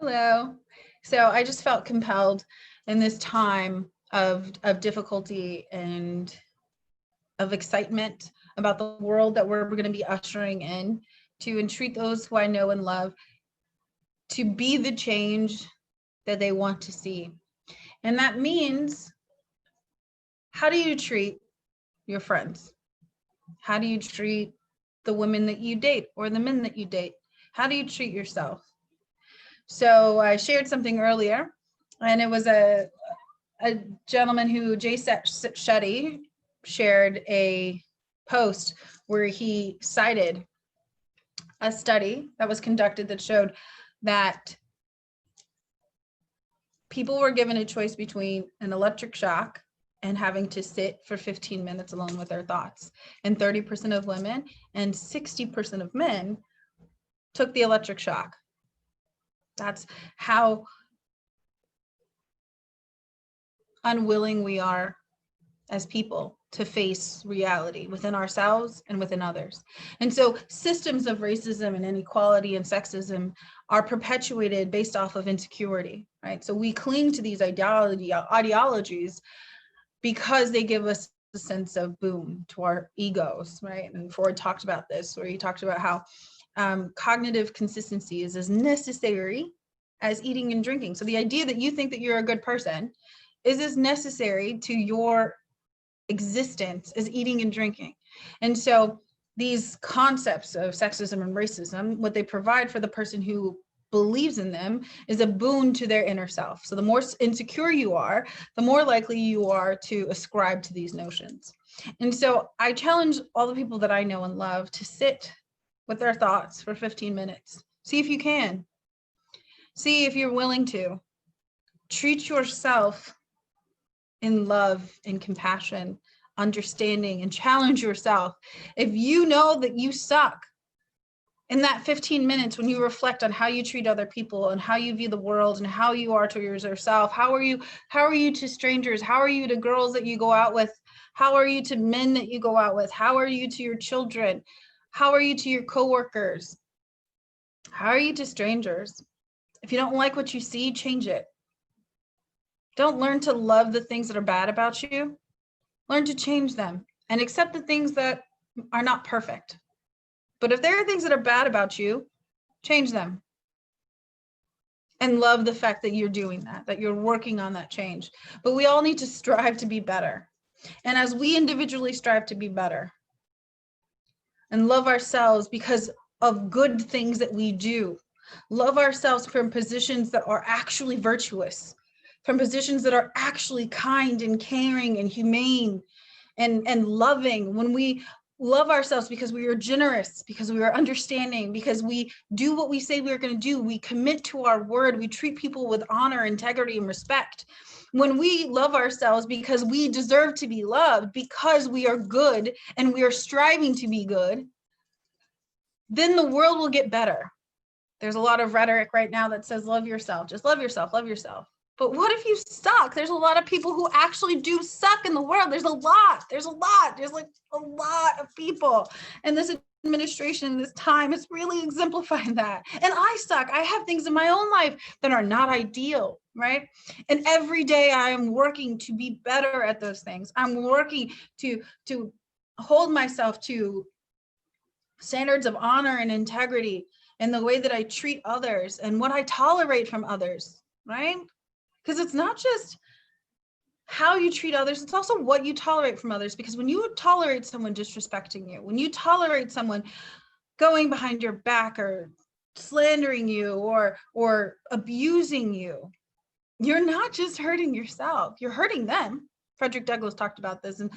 Hello. So I just felt compelled in this time of difficulty and of excitement about the world that we're going to be ushering in to entreat those who I know and love to be the change that they want to see. And that means, how do you treat your friends? How do you treat the women that you date or the men that you date? How do you treat yourself? So I shared something earlier, and it was a gentleman who, Jay Shetty, shared a post where he cited a study that was conducted that showed that people were given a choice between an electric shock and having to sit for 15 minutes alone with their thoughts. And 30% of women and 60% of men took the electric shock. That's how unwilling we are as people to face reality within ourselves and within others. And so systems of racism and inequality and sexism are perpetuated based off of insecurity, right? So we cling to these ideologies because they give us a sense of boom to our egos, right? And Freud talked about this, where he talked about how cognitive consistency is as necessary as eating and drinking. So the idea that you think that you're a good person is as necessary to your existence as eating and drinking. And so these concepts of sexism and racism, what they provide for the person who believes in them is a boon to their inner self. So the more insecure you are, the more likely you are to ascribe to these notions. And so I challenge all the people that I know and love to sit with their thoughts for 15 minutes. See if you can. See if you're willing to. Treat yourself in love and compassion, understanding, and challenge yourself. If you know that you suck, in that 15 minutes, when you reflect on how you treat other people and how you view the world and how you are to yourself, how are you to strangers? How are you to girls that you go out with? How are you to men that you go out with? How are you to your children? How are you to your coworkers? How are you to strangers? If you don't like what you see, change it. Don't learn to love the things that are bad about you. Learn to change them and accept the things that are not perfect. But if there are things that are bad about you, change them. And love the fact that you're doing that you're working on that change. But we all need to strive to be better. And as we individually strive to be better and love ourselves because of good things that we do, love ourselves from positions that are actually virtuous, from positions that are actually kind and caring and humane and loving. When we love ourselves because we are generous, because we are understanding, because we do what we say we are going to do, we commit to our word, we treat people with honor, integrity, and respect. When we love ourselves because we deserve to be loved, because we are good and we are striving to be good, then the world will get better. There's a lot of rhetoric right now that says, love yourself, just love yourself, love yourself. But what if you suck? There's a lot of people who actually do suck in the world. There's like a lot of people. And this administration, this time is really exemplifying that. And I suck. I have things in my own life that are not ideal, right? And every day I am working to be better at those things. I'm working to hold myself to standards of honor and integrity in the way that I treat others and what I tolerate from others, right? Because it's not just how you treat others, it's also what you tolerate from others. Because when you tolerate someone disrespecting you, when you tolerate someone going behind your back or slandering you or abusing you, you're not just hurting yourself, you're hurting them. Frederick Douglass talked about this in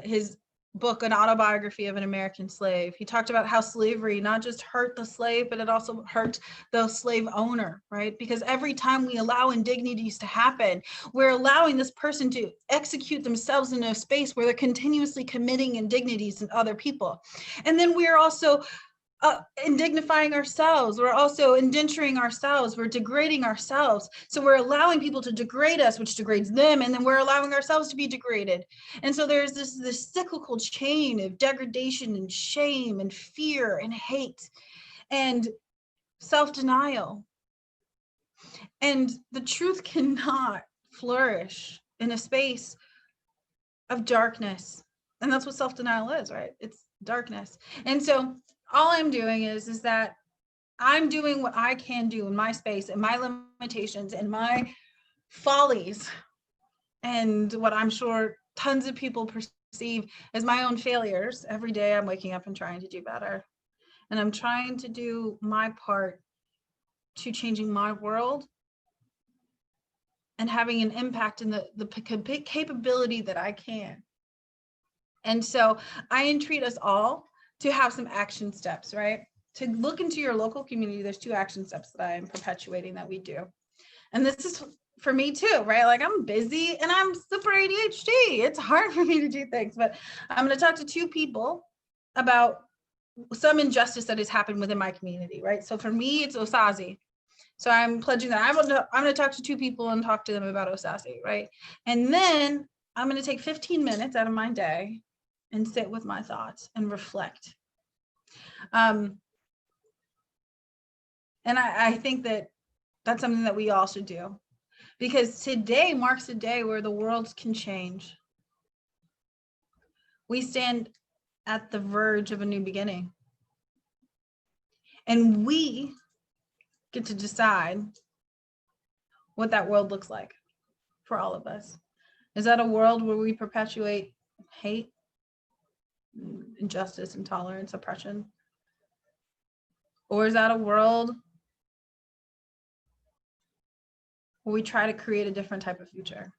his book, An Autobiography of an American Slave. He talked about how slavery not just hurt the slave, but it also hurt the slave owner, right? Because every time we allow indignities to happen, we're allowing this person to execute themselves in a space where they're continuously committing indignities in other people. And then we're also indignifying ourselves. We're also indenturing ourselves. We're degrading ourselves. So we're allowing people to degrade us, which degrades them. And then we're allowing ourselves to be degraded. And so there's this cyclical chain of degradation and shame and fear and hate and self-denial. And the truth cannot flourish in a space of darkness. And that's what self-denial is, right? It's darkness. And so all I'm doing is that I'm doing what I can do in my space and my limitations and my follies and what I'm sure tons of people perceive as my own failures. Every day I'm waking up and trying to do better. And I'm trying to do my part to changing my world and having an impact in the capability that I can. And so I entreat us all to have some action steps, right? To look into your local community. There's 2 action steps that I am perpetuating that we do. And this is for me too, right? Like I'm busy and I'm super ADHD. It's hard for me to do things, but I'm going to talk to 2 people about some injustice that has happened within my community, right? So for me, it's Osazi. So I'm pledging that I'm going to talk to 2 people and talk to them about Osazi, right? And then I'm going to take 15 minutes out of my day and sit with my thoughts and reflect. And I think that that's something that we all should do, because today marks a day where the world can change. We stand at the verge of a new beginning. And we get to decide what that world looks like for all of us. Is that a world where we perpetuate hate, injustice, intolerance, oppression? Or is that a world where we try to create a different type of future?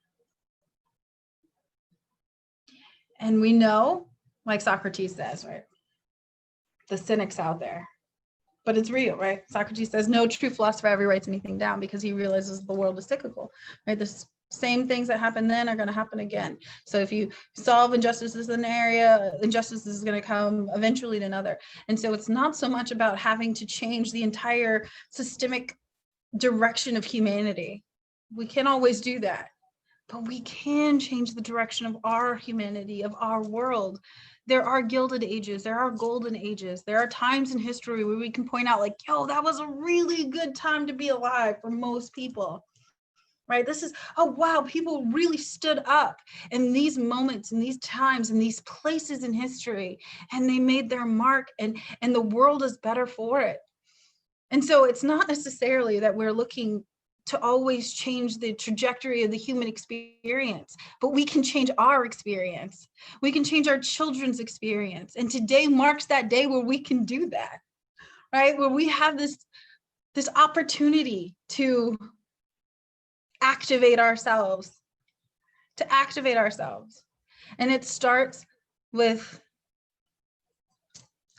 And we know, like Socrates says, right? The cynics out there, but it's real, right? Socrates says no true philosopher ever writes anything down because he realizes the world is cyclical, right? The same things that happen then are going to happen again. So if you solve injustices in an area, injustice is going to come eventually to another. And so it's not so much about having to change the entire systemic direction of humanity. We can't always do that, but we can change the direction of our humanity, of our world. There are gilded ages, there are golden ages, there are times in history where we can point out like, yo, that was a really good time to be alive for most people, right? This is, oh, wow, people really stood up in these moments, in these times, in these places in history, and they made their mark, and the world is better for it. And so it's not necessarily that we're looking to always change the trajectory of the human experience, but we can change our experience. We can change our children's experience. And today marks that day where we can do that, right? Where we have this opportunity to activate ourselves, And it starts with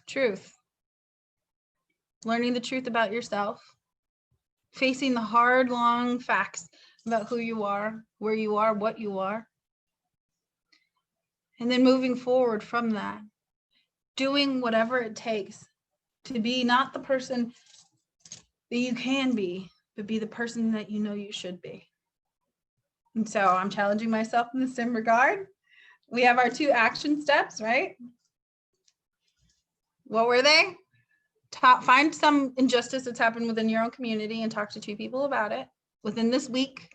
truth, learning the truth about yourself, facing the hard, long facts about who you are, where you are, what you are, and then moving forward from that, doing whatever it takes to be not the person that you can be, but be the person that you know you should be. And so I'm challenging myself in the same regard. We have our 2 action steps, right? What were they? Find some injustice that's happened within your own community and talk to 2 people about it within this week.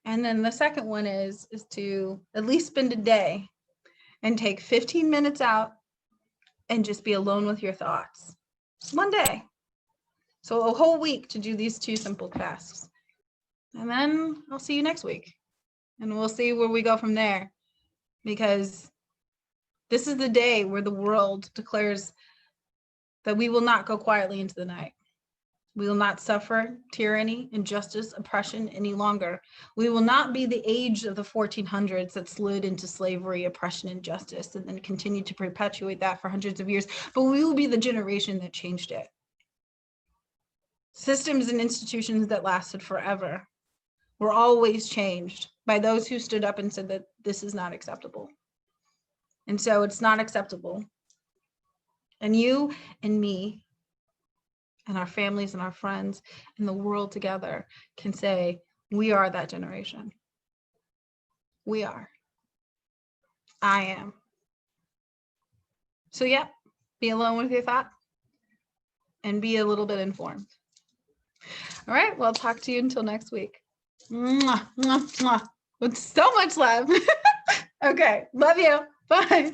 And then the second one is to at least spend a day and take 15 minutes out and just be alone with your thoughts. One day. So a whole week to do these 2 simple tasks. And then I'll see you next week. And we'll see where we go from there. Because this is the day where the world declares that we will not go quietly into the night. We will not suffer tyranny, injustice, oppression any longer. We will not be the age of the 1400s that slid into slavery, oppression, injustice, and then continued to perpetuate that for hundreds of years, but we will be the generation that changed it. Systems and institutions that lasted forever were always changed by those who stood up and said that this is not acceptable. And so it's not acceptable. And you and me and our families and our friends and the world together can say, we are that generation. We are. I am. So yeah, be alone with your thoughts and be a little bit informed. All right. Well, talk to you until next week. Mwah, mwah, mwah. With so much love. Okay. Love you. Bye.